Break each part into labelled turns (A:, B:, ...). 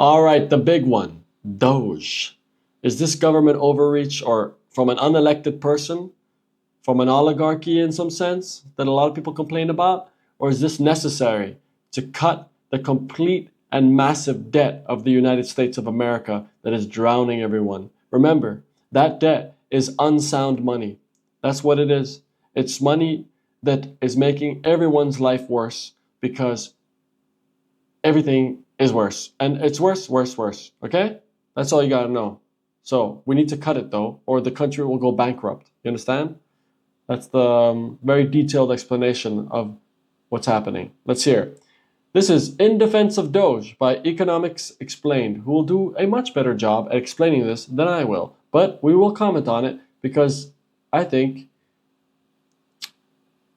A: All right, the big one, Doge. Is this government overreach or from an unelected person, from an oligarchy in some sense that a lot of people complain about? Or is this necessary to cut the complete and massive debt of the United States of America that is drowning everyone? Remember, that debt is unsound money. That's what it is. It's money that is making everyone's life worse because everything is worse. And it's worse, worse, worse. Okay? That's all you gotta know. So we need to cut it though, or the country will go bankrupt. You understand? That's the very detailed explanation of what's happening. Let's hear. This is In Defense of DOGE by Economics Explained, who will do a much better job at explaining this than I will. But we will comment on it because I think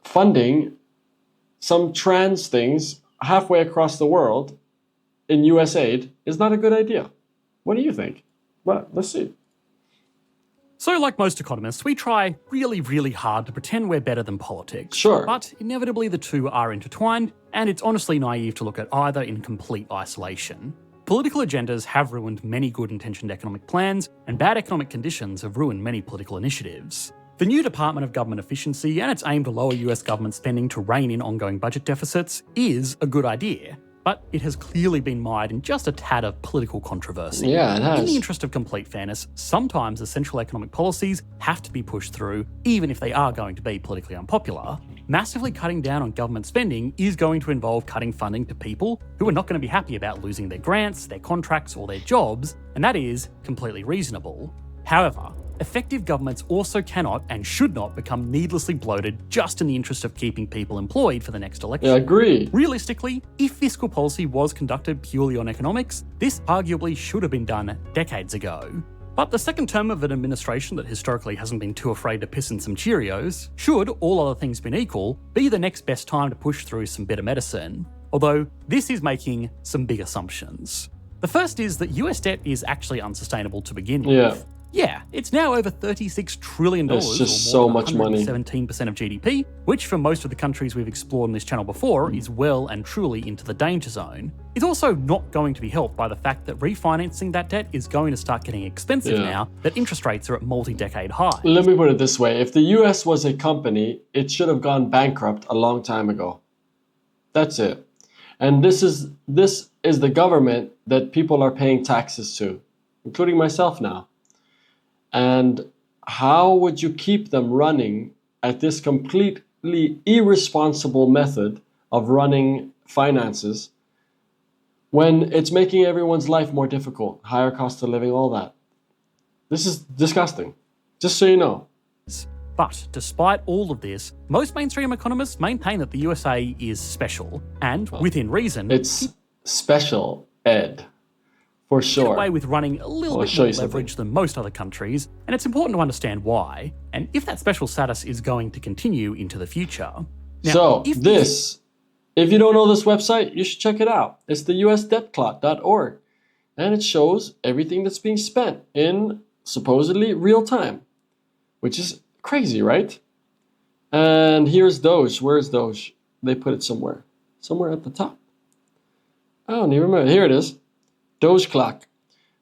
A: funding some trans things halfway across the world in US aid is not a good idea. What do you think? Well, let's see.
B: So like most economists, we try really, really hard to pretend we're better than politics.
A: Sure.
B: But inevitably the two are intertwined, and it's honestly naive to look at either in complete isolation. Political agendas have ruined many good-intentioned economic plans, and bad economic conditions have ruined many political initiatives. The new Department of Government Efficiency and its aim to lower US government spending to rein in ongoing budget deficits is a good idea, but it has clearly been mired in just a tad of political controversy.
A: Yeah, it has.
B: In the interest of complete fairness, sometimes essential economic policies have to be pushed through, even if they are going to be politically unpopular. Massively cutting down on government spending is going to involve cutting funding to people who are not going to be happy about losing their grants, their contracts, or their jobs, and that is completely reasonable. However, effective governments also cannot and should not become needlessly bloated just in the interest of keeping people employed for the next election.
A: Yeah, I agree.
B: Realistically, if fiscal policy was conducted purely on economics, this arguably should have been done decades ago. But the second term of an administration that historically hasn't been too afraid to piss in some Cheerios should, all other things being equal, be the next best time to push through some better medicine. Although, this is making some big assumptions. The first is that US debt is actually unsustainable to begin with. Yeah, it's now over $36 trillion,
A: It's just so much money.
B: 17% of GDP, which for most of the countries we've explored on this channel before is well and truly into the danger zone. It's also not going to be helped by the fact that refinancing that debt is going to start getting expensive now that interest rates are at multi-decade highs. Let
A: me put it this way. If the US was a company, it should have gone bankrupt a long time ago. That's it. And this is the government that people are paying taxes to, including myself now. And how would you keep them running at this completely irresponsible method of running finances when it's making everyone's life more difficult, higher cost of living, all that? This is disgusting, just so you know.
B: But despite all of this, most mainstream economists maintain that the USA is special, and within reason,
A: it's special ed. For sure.
B: Get away with running a little bit more leverage than most other countries, and it's important to understand why, and if that special status is going to continue into the future. Now,
A: so if you don't know this website, you should check it out. It's the usdebtclot.org, and it shows everything that's being spent in supposedly real time, which is crazy, right? And here's Doge. Where's Doge? They put it somewhere at the top. I don't even remember. Here it is. Doge clock.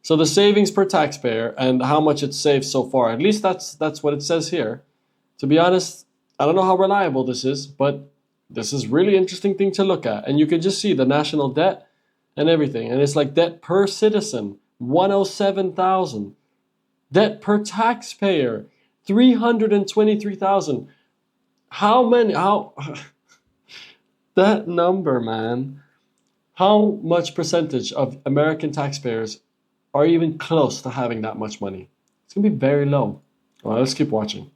A: So the savings per taxpayer and how much it's saved so far. At least that's what it says here. To be honest, I don't know how reliable this is, but this is really interesting thing to look at. And you can just see the national debt and everything. And it's like debt per citizen, 107,000. Debt per taxpayer, 323,000. That number, man. How much percentage of American taxpayers are even close to having that much money? It's going to be very low. Well, let's keep watching.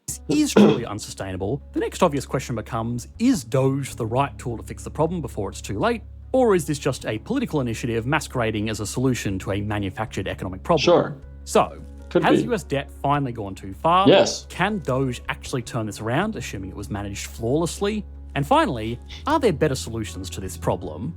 B: This is truly unsustainable. The next obvious question becomes, is Doge the right tool to fix the problem before it's too late? Or is this just a political initiative masquerading as a solution to a manufactured economic problem?
A: Sure.
B: So, has US debt finally gone too far?
A: Yes.
B: Can Doge actually turn this around, assuming it was managed flawlessly? And finally, are there better solutions to this problem?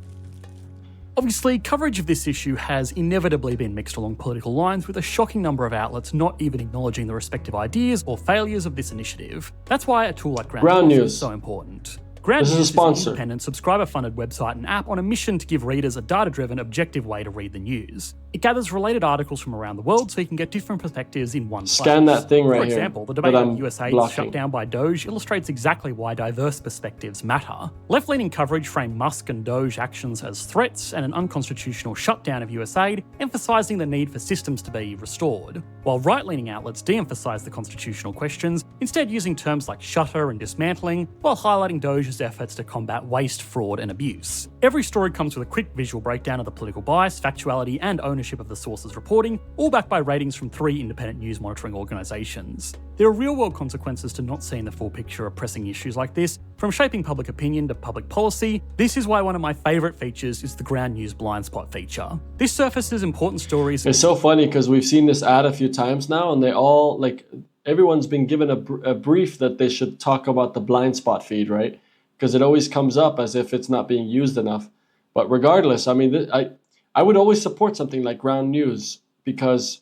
B: Obviously, coverage of this issue has inevitably been mixed along political lines, with a shocking number of outlets not even acknowledging the respective ideas or failures of this initiative. That's why a tool like Ground News is so important. Ground
A: This is a
B: News is an
A: sponsor.
B: independent, subscriber-funded website and app on a mission to give readers a data-driven, objective way to read the news. It gathers related articles from around the world so you can get different perspectives in one place.
A: Scan that thing right
B: For
A: here
B: example, the
A: that
B: debate
A: I'm
B: of USAID's
A: blocking.
B: shutdown by Doge illustrates exactly why diverse perspectives matter. Left-leaning coverage framed Musk and Doge actions as threats and an unconstitutional shutdown of USAID, emphasising the need for systems to be restored, while right-leaning outlets de-emphasise the constitutional questions, instead using terms like shutter and dismantling, while highlighting Doge's efforts to combat waste, fraud and abuse. Every story comes with a quick visual breakdown of the political bias, factuality and ownership of the sources reporting, all backed by ratings from 3 independent news monitoring organisations. There are real-world consequences to not seeing the full picture of pressing issues like this, from shaping public opinion to public policy. This is why one of my favourite features is the Ground News blind spot feature. This surfaces important stories.
A: It's so funny because we've seen this ad a few times now, and they all, like, everyone's been given a brief that they should talk about the blind spot feed, right? Because it always comes up as if it's not being used enough. But regardless, I mean, I would always support something like Ground News, because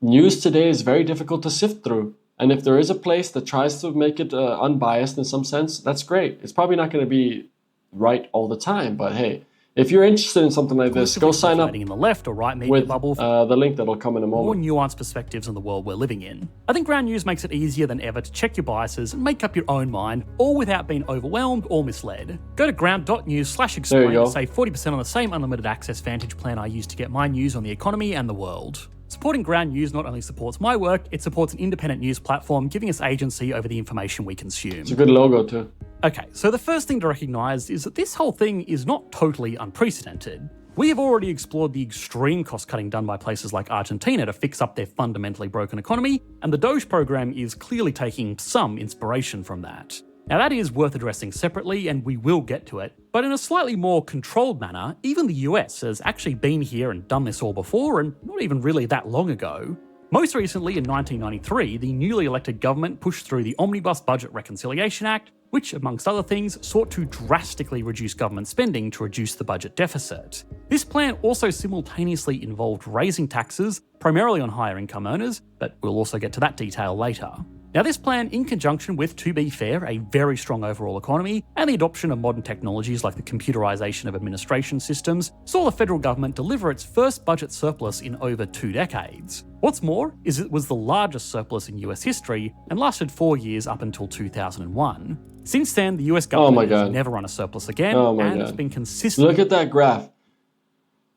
A: news today is very difficult to sift through. And if there is a place that tries to make it unbiased in some sense, that's great. It's probably not going to be right all the time, but hey, if you're interested in something like this, go sign up
B: in the left or right media
A: with
B: bubble
A: the link that'll come in a
B: more
A: moment.
B: nuanced perspectives on the world we're living in. I think Ground News makes it easier than ever to check your biases and make up your own mind, all without being overwhelmed or misled. Go to ground.news/explain
A: There you go.
B: to save 40% on the same unlimited access Vantage plan I use to get my news on the economy and the world. Supporting Ground News not only supports my work, it supports an independent news platform, giving us agency over the information we consume.
A: It's a good logo too.
B: Okay, so the first thing to recognise is that this whole thing is not totally unprecedented. We have already explored the extreme cost-cutting done by places like Argentina to fix up their fundamentally broken economy, and the Doge program is clearly taking some inspiration from that. Now that is worth addressing separately, and we will get to it, but in a slightly more controlled manner, even the US has actually been here and done this all before, and not even really that long ago. Most recently, in 1993, the newly elected government pushed through the Omnibus Budget Reconciliation Act, which, amongst other things, sought to drastically reduce government spending to reduce the budget deficit. This plan also simultaneously involved raising taxes, primarily on higher income earners, but we'll also get to that detail later. Now this plan, in conjunction with, to be fair, a very strong overall economy and the adoption of modern technologies like the computerisation of administration systems, saw the federal government deliver its first budget surplus in over 2 decades. What's more is it was the largest surplus in US history and lasted 4 years up until 2001. Since then, the US government has never run a surplus again, and it's been consistent.
A: Look at that graph.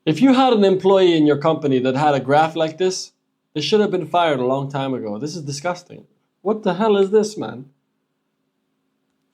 A: If you had an employee in your company that had a graph like this, they should have been fired a long time ago. This is disgusting. What the hell is this, man?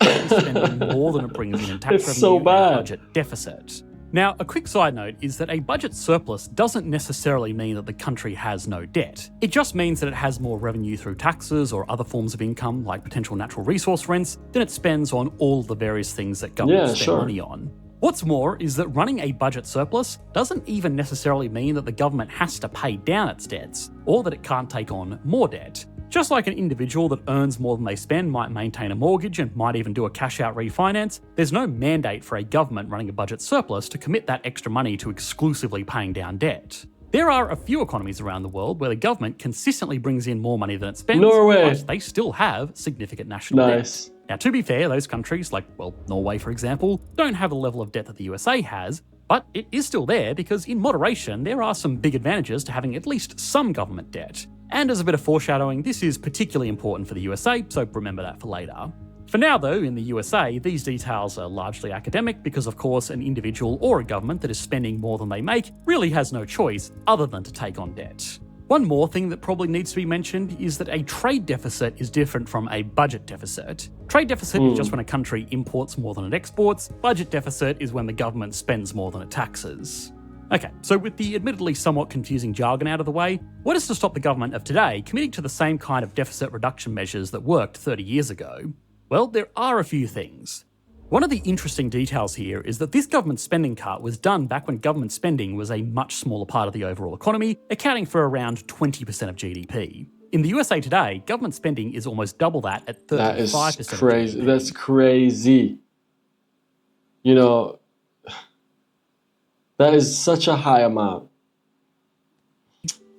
B: Spending more than it brings in tax
A: It's
B: revenue
A: so
B: and
A: bad.
B: budget deficit. Now, a quick side note is that a budget surplus doesn't necessarily mean that the country has no debt. It just means that it has more revenue through taxes or other forms of income, like potential natural resource rents, than it spends on all the various things that governments spend money on. What's more is that running a budget surplus doesn't even necessarily mean that the government has to pay down its debts, or that it can't take on more debt. Just like an individual that earns more than they spend might maintain a mortgage and might even do a cash-out refinance, there's no mandate for a government running a budget surplus to commit that extra money to exclusively paying down debt. There are a few economies around the world where the government consistently brings in more money than it spends,
A: Norway.
B: but they still have significant national
A: Nice.
B: debt. Now, to be fair, those countries, like, well, Norway for example, don't have the level of debt that the USA has, but it is still there because in moderation there are some big advantages to having at least some government debt. And as a bit of foreshadowing, this is particularly important for the USA, so remember that for later. For now though, in the USA, these details are largely academic because of course an individual or a government that is spending more than they make really has no choice other than to take on debt. One more thing that probably needs to be mentioned is that a trade deficit is different from a budget deficit. Trade deficit is just when a country imports more than it exports. Budget deficit is when the government spends more than it taxes. Okay, so with the admittedly somewhat confusing jargon out of the way, what is to stop the government of today committing to the same kind of deficit reduction measures that worked 30 years ago? Well, there are a few things. One of the interesting details here is that this government spending cut was done back when government spending was a much smaller part of the overall economy, accounting for around 20% of GDP. In the USA today, government spending is almost double that at 35%
A: That is
B: of
A: crazy.
B: GDP.
A: That's crazy. You know, that is such a high amount.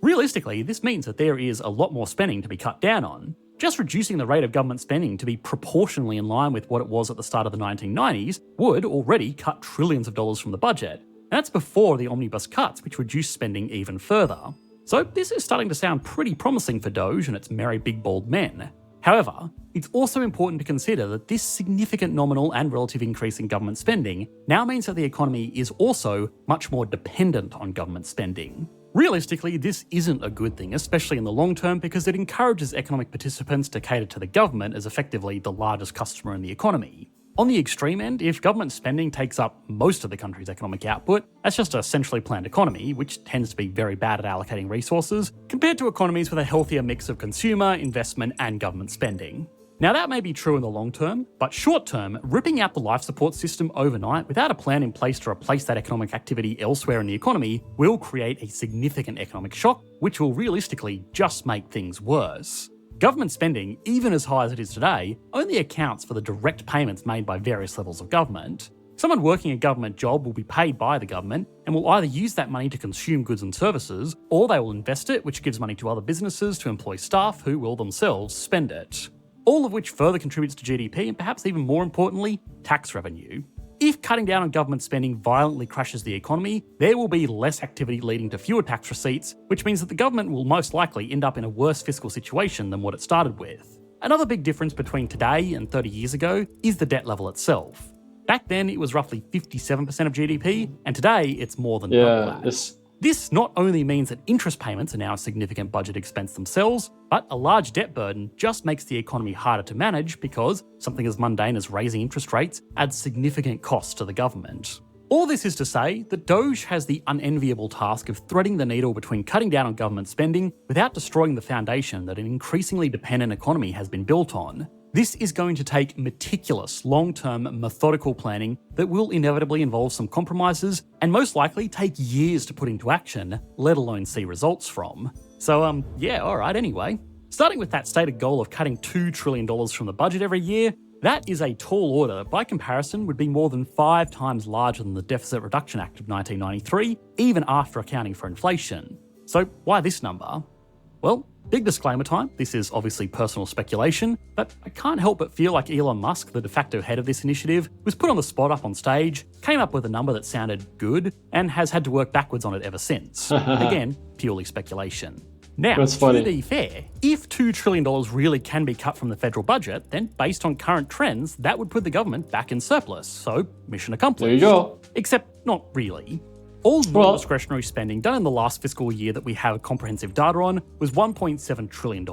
B: Realistically, this means that there is a lot more spending to be cut down on. just reducing the rate of government spending to be proportionally in line with what it was at the start of the 1990s would already cut trillions of dollars from the budget. And that's before the omnibus cuts, which reduced spending even further. So this is starting to sound pretty promising for Doge and its merry big bald men. However, it's also important to consider that this significant nominal and relative increase in government spending now means that the economy is also much more dependent on government spending. Realistically, this isn't a good thing, especially in the long term, because it encourages economic participants to cater to the government as effectively the largest customer in the economy. On the extreme end, if government spending takes up most of the country's economic output, that's just a centrally planned economy, which tends to be very bad at allocating resources, compared to economies with a healthier mix of consumer, investment, and government spending. Now that may be true in the long term, but short term, ripping out the life support system overnight without a plan in place to replace that economic activity elsewhere in the economy will create a significant economic shock, which will realistically just make things worse. Government spending, even as high as it is today, only accounts for the direct payments made by various levels of government. Someone working a government job will be paid by the government and will either use that money to consume goods and services, or they will invest it, which gives money to other businesses to employ staff who will themselves spend it. All of which further contributes to GDP and perhaps even more importantly, tax revenue. If cutting down on government spending violently crashes the economy, there will be less activity leading to fewer tax receipts, which means that the government will most likely end up in a worse fiscal situation than what it started with. Another big difference between today and 30 years ago is the debt level itself. Back then it was roughly 57% of GDP, and today it's more than double that. This not only means that interest payments are now a significant budget expense themselves, but a large debt burden just makes the economy harder to manage because something as mundane as raising interest rates adds significant costs to the government. All this is to say that Doge has the unenviable task of threading the needle between cutting down on government spending without destroying the foundation that an increasingly dependent economy has been built on. This is going to take meticulous, long-term, methodical planning that will inevitably involve some compromises and most likely take years to put into action, let alone see results from. So yeah, alright anyway. Starting with that stated goal of cutting $2 trillion from the budget every year, that is a tall order that by comparison would be more than 5 times larger than the Deficit Reduction Act of 1993, even after accounting for inflation. So why this number? Well, big disclaimer time, this is obviously personal speculation, but I can't help but feel like Elon Musk, the de facto head of this initiative, was put on the spot up on stage, came up with a number that sounded good, and has had to work backwards on it ever since. Again, purely speculation. Now, to be fair, if $2 trillion really can be cut from the federal budget, then based on current trends, that would put the government back in surplus, so mission accomplished.
A: There you go.
B: Except not really. All non-discretionary spending done in the last fiscal year that we have comprehensive data on was $1.7 trillion.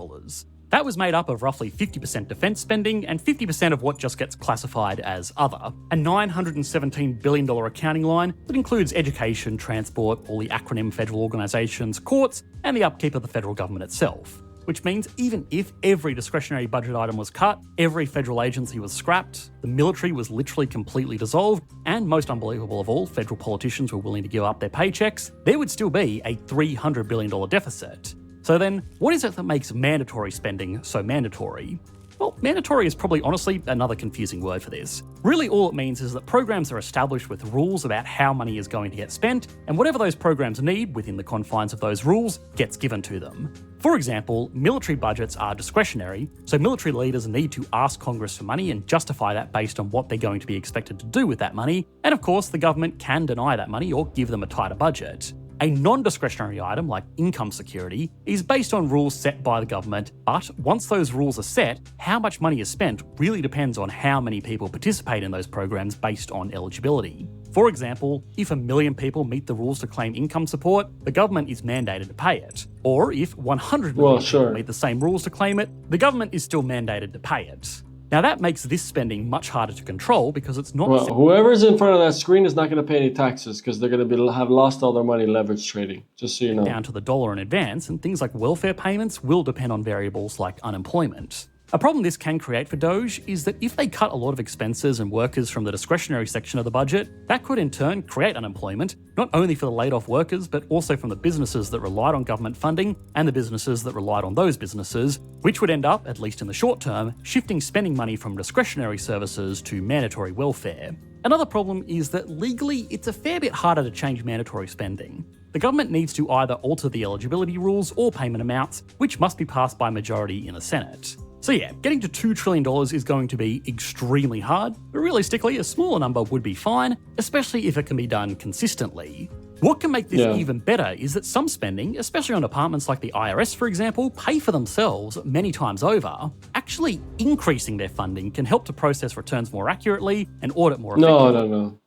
B: That was made up of roughly 50% defence spending and 50% of what just gets classified as other, a $917 billion accounting line that includes education, transport, all the acronym federal organisations, courts, and the upkeep of the federal government itself. Which means even if every discretionary budget item was cut, every federal agency was scrapped, the military was literally completely dissolved, and most unbelievable of all, federal politicians were willing to give up their paychecks, there would still be a $300 billion deficit. So then, what is it that makes mandatory spending so mandatory? Well, mandatory is probably honestly another confusing word for this. Really all it means is that programs are established with rules about how money is going to get spent, and whatever those programs need within the confines of those rules gets given to them. For example, military budgets are discretionary, so military leaders need to ask Congress for money and justify that based on what they're going to be expected to do with that money, and of course the government can deny that money or give them a tighter budget. A non-discretionary item like income security is based on rules set by the government, but once those rules are set, how much money is spent really depends on how many people participate in those programs based on eligibility. For example, if 1 million people meet the rules to claim income support, the government is mandated to pay it. Or if 100 million people meet the same rules to claim it, the government is still mandated to pay it. Now that makes this spending much harder to control because it's not...
A: Well, whoever's in front of that screen is not going to pay any taxes because they're going to have lost all their money leverage trading, just so you know.
B: Down to the dollar in advance, and things like welfare payments will depend on variables like unemployment. A problem this can create for Doge is that if they cut a lot of expenses and workers from the discretionary section of the budget, that could in turn create unemployment, not only for the laid off workers, but also from the businesses that relied on government funding and the businesses that relied on those businesses, which would end up, at least in the short term, shifting spending money from discretionary services to mandatory welfare. Another problem is that legally, it's a fair bit harder to change mandatory spending. The government needs to either alter the eligibility rules or payment amounts, which must be passed by majority in the Senate. So yeah, getting to $2 trillion is going to be extremely hard, but realistically, a smaller number would be fine, especially if it can be done consistently. What can make this even better is that some spending, especially on departments like the IRS, for example, pay for themselves many times over. Actually increasing their funding can help to process returns more accurately and audit more effectively.
A: No.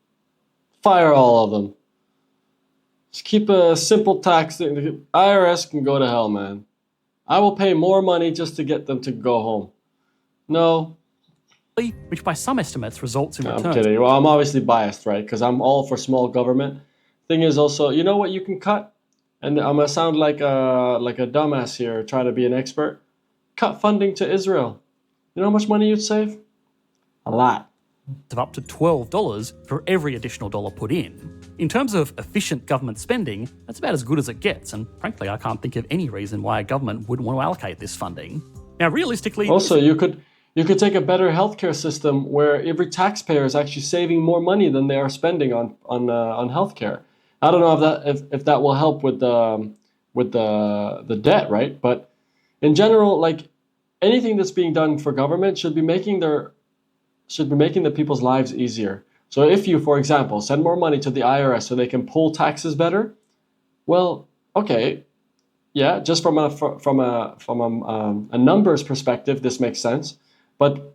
A: Fire all of them. Just keep a simple tax thing. The IRS can go to hell, man. I will pay more money just to get them to go home. No.
B: Which by some estimates results in returns.
A: I'm kidding. Well, I'm obviously biased, right? Because I'm all for small government. Thing is also, you know what you can cut? And I'm going to sound like a dumbass here, try to be an expert. Cut funding to Israel. You know how much money you'd save? A lot.
B: Of up to $12 for every additional dollar put in. In terms of efficient government spending, that's about as good as it gets, and frankly, I can't think of any reason why a government wouldn't want to allocate this funding. Now, realistically...
A: Also, you could take a better healthcare system where every taxpayer is actually saving more money than they are spending on healthcare. I don't know if that will help with the debt, right? But in general, like anything that's being done for government should be making the people's lives easier. So if you, for example, send more money to the IRS so they can pull taxes better, well, okay, yeah, just from a numbers perspective, this makes sense, but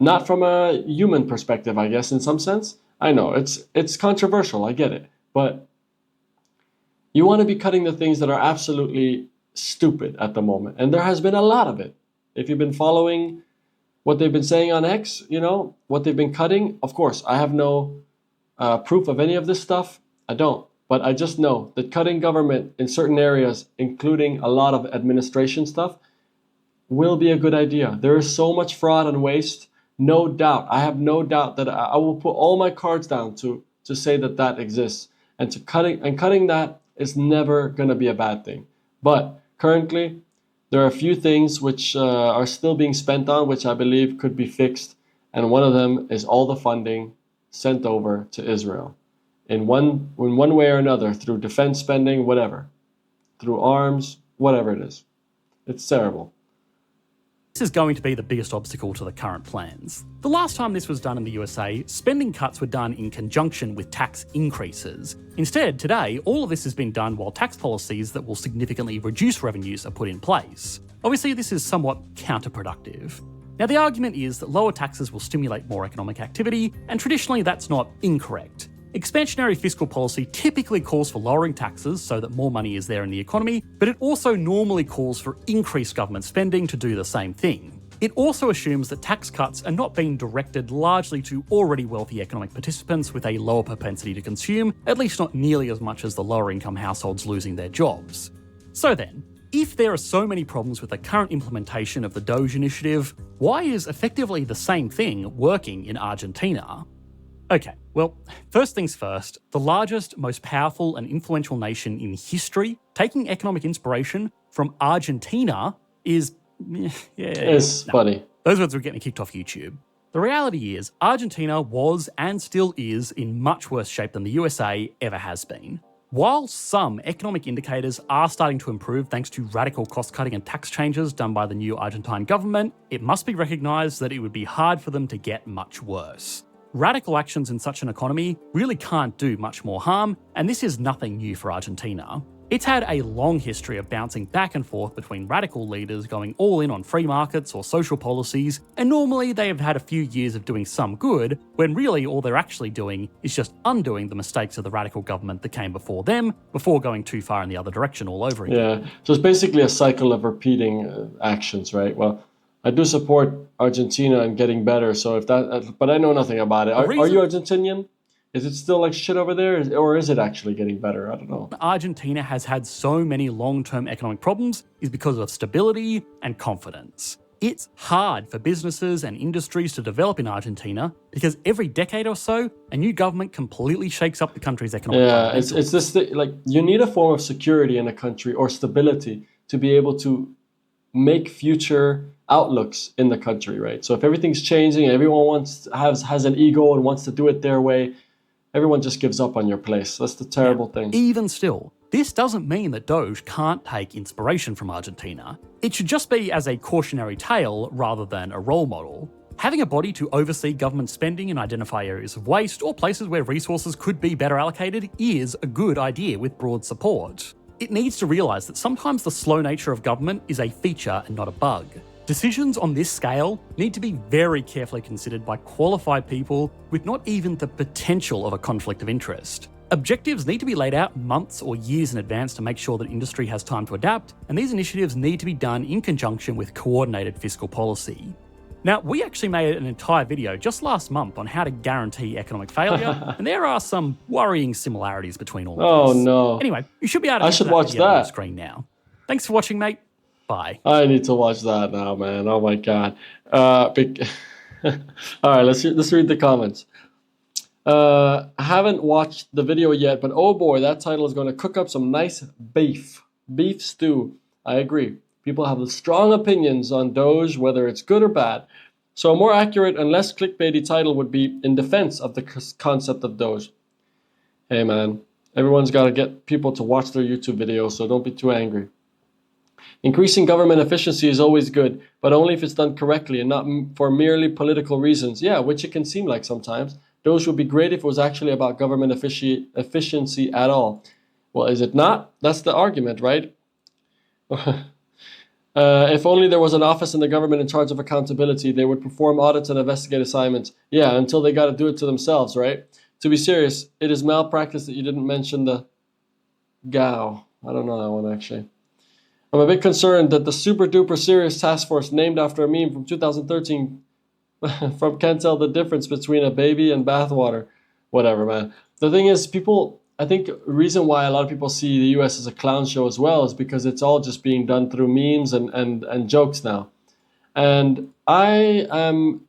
A: not from a human perspective, I guess, in some sense. I know it's controversial, I get it, but you want to be cutting the things that are absolutely stupid at the moment, and there has been a lot of it. If you've been following what they've been saying on X, what they've been cutting. Of course, I have no proof of any of this stuff. I don't. But I just know that cutting government in certain areas, including a lot of administration stuff, will be a good idea. There is so much fraud and waste. No doubt. I have no doubt that I will put all my cards down to say that exists. And cutting that is never going to be a bad thing. But currently, there are a few things which are still being spent on, which I believe could be fixed. And one of them is all the funding sent over to Israel in one way or another, through defense spending, whatever, through arms, whatever it is. It's terrible.
B: This is going to be the biggest obstacle to the current plans. The last time this was done in the USA, spending cuts were done in conjunction with tax increases. Instead, today, all of this has been done while tax policies that will significantly reduce revenues are put in place. Obviously, this is somewhat counterproductive. Now, the argument is that lower taxes will stimulate more economic activity, and traditionally that's not incorrect. Expansionary fiscal policy typically calls for lowering taxes so that more money is there in the economy, but it also normally calls for increased government spending to do the same thing. It also assumes that tax cuts are not being directed largely to already wealthy economic participants with a lower propensity to consume, at least not nearly as much as the lower income households losing their jobs. So then, if there are so many problems with the current implementation of the DOGE initiative, why is effectively the same thing working in Argentina? Okay, well, first things first, the largest, most powerful and influential nation in history, taking economic inspiration from Argentina is...
A: funny.
B: Those words would get me kicked off YouTube. The reality is, Argentina was and still is in much worse shape than the USA ever has been. While some economic indicators are starting to improve thanks to radical cost-cutting and tax changes done by the new Argentine government, it must be recognised that it would be hard for them to get much worse. Radical actions in such an economy really can't do much more harm, and this is nothing new for Argentina. It's had a long history of bouncing back and forth between radical leaders going all in on free markets or social policies, and normally they have had a few years of doing some good, when really all they're actually doing is just undoing the mistakes of the radical government that came before them, before going too far in the other direction all over again.
A: Yeah, so it's basically a cycle of repeating actions, right? Well, I do support Argentina and getting better, but I know nothing about it. Are you Argentinian? Is it still like shit over there, or is it actually getting better? I don't know.
B: Argentina has had so many long-term economic problems is because of stability and confidence. It's hard for businesses and industries to develop in Argentina because every decade or so, a new government completely shakes up the country's economic fundamentals.
A: It's this thing, like you need a form of security in a country or stability to be able to make future outlooks in the country, right? So if everything's changing, everyone has an ego and wants to do it their way, everyone just gives up on your place. That's the terrible thing.
B: Even still, This doesn't mean that Doge can't take inspiration from Argentina. It should just be as a cautionary tale rather than a role model. Having a body to oversee government spending and identify areas of waste or places where resources could be better allocated is a good idea with broad support. It needs to realise that sometimes the slow nature of government is a feature and not a bug. Decisions on this scale need to be very carefully considered by qualified people with not even the potential of a conflict of interest. Objectives need to be laid out months or years in advance to make sure that industry has time to adapt, and these initiatives need to be done in conjunction with coordinated fiscal policy. Now, we actually made an entire video just last month on how to guarantee economic failure, and there are some worrying similarities between all of this.
A: Oh no.
B: Anyway, you should be able to
A: I should
B: that
A: watch
B: video on the
A: that.
B: screen now. Thanks for watching, mate. Bye.
A: I need to watch that now, man. Oh my god. All right, let's read the comments. I haven't watched the video yet, but oh boy, that title is going to cook up some nice beef stew. I agree. People have strong opinions on Doge, whether it's good or bad. So a more accurate and less clickbaity title would be In Defense of the Concept of Doge. Hey man, everyone's got to get people to watch their YouTube videos, so don't be too angry. Increasing government efficiency is always good, but only if it's done correctly and not for merely political reasons. Yeah, which it can seem like sometimes. Doge would be great if it was actually about government efficiency at all. Well, is it not? That's the argument, right? If only there was an office in the government in charge of accountability, they would perform audits and investigate assignments. Yeah, until they got to do it to themselves, right? To be serious, it is malpractice that you didn't mention the GAO. I don't know that one, actually. I'm a bit concerned that the super duper serious task force named after a meme from 2013 can't tell the difference between a baby and bathwater. Whatever, man. The thing is, I think the reason why a lot of people see the US as a clown show as well is because it's all just being done through memes and jokes now. And I am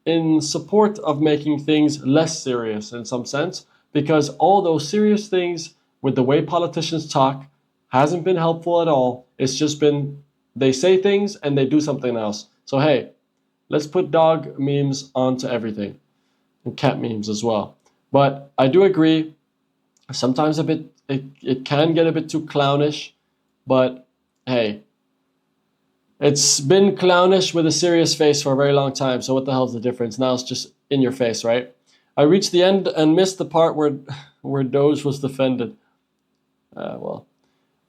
A: in support of making things less serious in some sense, because all those serious things with the way politicians talk hasn't been helpful at all. It's just been, they say things and they do something else. So hey, let's put dog memes onto everything, and cat memes as well. But I do agree, sometimes it can get a bit too clownish, but hey, it's been clownish with a serious face for a very long time, so what the hell's the difference? Now it's just in your face, right? I reached the end and missed the part where Doge was defended. Well,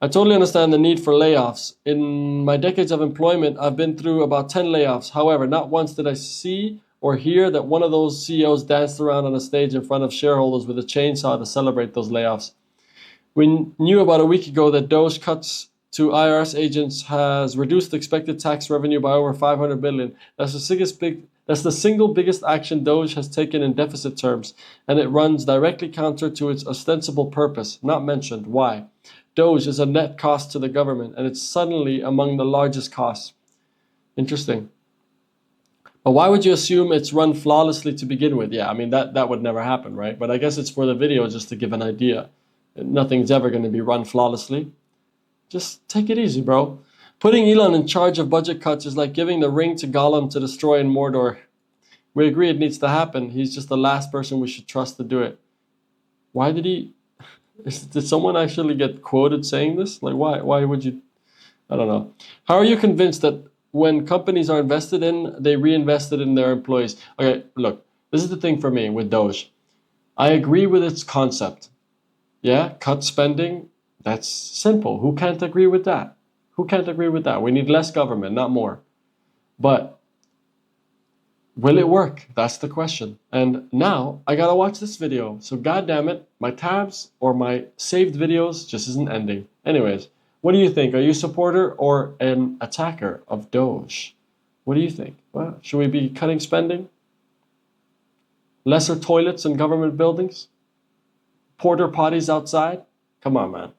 A: I totally understand the need for layoffs. In my decades of employment, I've been through about 10 layoffs. However, not once did I see or hear that one of those CEOs danced around on a stage in front of shareholders with a chainsaw to celebrate those layoffs. We knew about a week ago that Doge cuts to IRS agents has reduced expected tax revenue by over $500 billion. That's the single biggest action Doge has taken in deficit terms, and it runs directly counter to its ostensible purpose, not mentioned. Why? Doge is a net cost to the government, and it's suddenly among the largest costs. Interesting. But why would you assume it's run flawlessly to begin with? Yeah, I mean, that would never happen, right? But I guess it's for the video just to give an idea. Nothing's ever going to be run flawlessly. Just take it easy, bro. Putting Elon in charge of budget cuts is like giving the ring to Gollum to destroy in Mordor. We agree it needs to happen. He's just the last person we should trust to do it. Why did he... Did someone actually get quoted saying this? Like, why would you... I don't know. How are you convinced that when companies are invested in, they reinvested in their employees? Okay, look, this is the thing for me with Doge. I agree with its concept. Yeah, cut spending, that's simple. Who can't agree with that? Who can't agree with that? We need less government, not more. But will it work? That's the question. And now I gotta watch this video. So goddamn it, my tabs or my saved videos just isn't ending. Anyways, what do you think? Are you a supporter or an attacker of Doge? What do you think? Well, should we be cutting spending? Lesser toilets in government buildings? Porter potties outside? Come on, man.